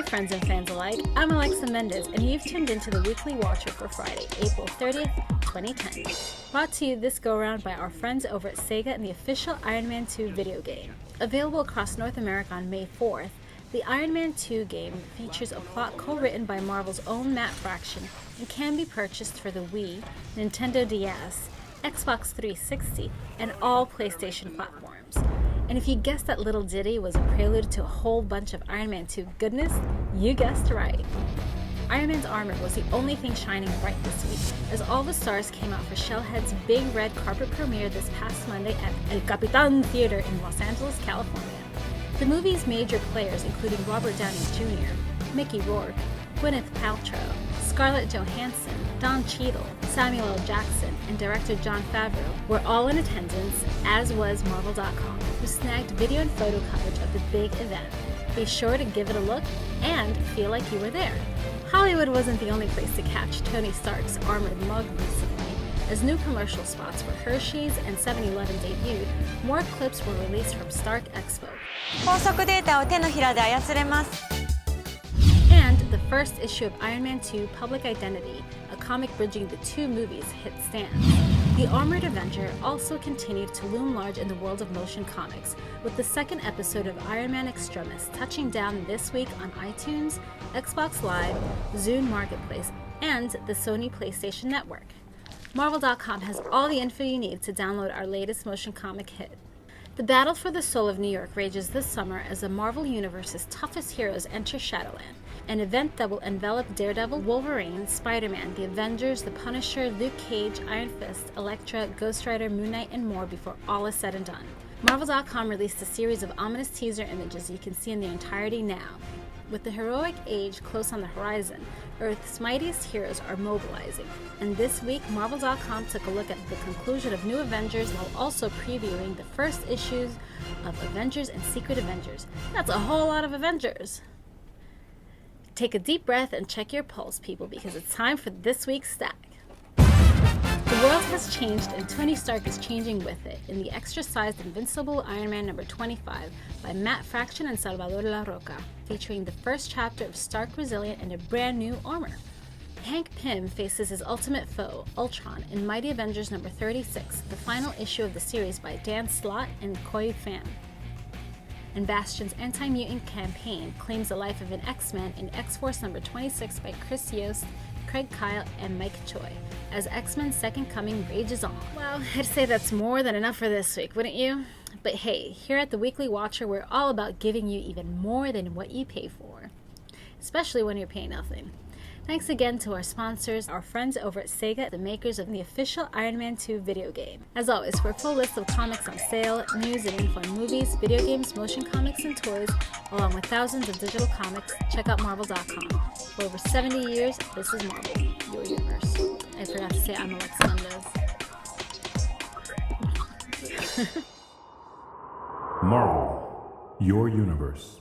day, friends and fans alike. I'm Alexa Mendez, and you've tuned into the Weekly Watcher for Friday, April 30th, 2010. Brought to you this go-around by our friends over at Sega and the official Iron Man 2 video game. Available across North America on May 4th, the Iron Man 2 game features a plot co-written by Marvel's own Matt Fraction and can be purchased for the Wii, Nintendo DS, Xbox 360, and all PlayStation platforms. And if you guessed that little ditty was a prelude to a whole bunch of Iron Man 2 goodness, you guessed right. Iron Man's armor was the only thing shining bright this week, as all the stars came out for Shellhead's big red carpet premiere this past Monday at El Capitan Theater in Los Angeles, California. The movie's major players, including Robert Downey Jr., Mickey Rourke, Gwyneth Paltrow, Scarlett Johansson, Don Cheadle, Samuel L. Jackson, and director Jon Favreau were all in attendance, as was Marvel.com, who snagged video and photo coverage of the big event. Be sure to give it a look and feel like you were there. Hollywood wasn't the only place to catch Tony Stark's armored mug recently. As new commercial spots for Hershey's and 7-Eleven debuted, more clips were released from Stark Expo. 高速データを手のひらで操れます。 And the first issue of Iron Man 2 Public Identity, a comic bridging the two movies, hit stands. The Armored Avenger also continued to loom large in the world of motion comics, with the second episode of Iron Man Extremis touching down this week on iTunes, Xbox Live, Zune Marketplace, and the Sony PlayStation Network. Marvel.com has all the info you need to download our latest motion comic hit. The battle for the soul of New York rages this summer as the Marvel Universe's toughest heroes enter Shadowland, an event that will envelop Daredevil, Wolverine, Spider-Man, the Avengers, the Punisher, Luke Cage, Iron Fist, Elektra, Ghost Rider, Moon Knight, and more before all is said and done. Marvel.com released a series of ominous teaser images you can see in their entirety now. With the heroic age close on the horizon, Earth's mightiest heroes are mobilizing, and this week Marvel.com took a look at the conclusion of New Avengers while also previewing the first issues of Avengers and Secret Avengers. That's a whole lot of Avengers! Take a deep breath and check your pulse, people, because it's time for this week's stack. The world has changed and Tony Stark is changing with it in the extra-sized Invincible Iron Man number 25 by Matt Fraction and Salvador La Roca, featuring the first chapter of Stark Resilient and a brand new armor. Hank Pym faces his ultimate foe, Ultron, in Mighty Avengers number 36, the final issue of the series by Dan Slott and Khoi Pham. And Bastion's anti-mutant campaign claims the life of an X-Men in X-Force number 26 by Chris Yost, Craig Kyle, and Mike Choi, as X-Men's Second Coming rages on. Well, I'd say that's more than enough for this week, wouldn't you? But hey, here at the Weekly Watcher, we're all about giving you even more than what you pay for, especially when you're paying nothing. Thanks again to our sponsors, our friends over at Sega, the makers of the official Iron Man 2 video game. As always, for a full list of comics on sale, news and info on movies, video games, motion comics, and toys, along with thousands of digital comics, check out Marvel.com. For over 70 years, this is Marvel, your universe. I forgot to say I'm Alexa Mendez. Marvel, your universe.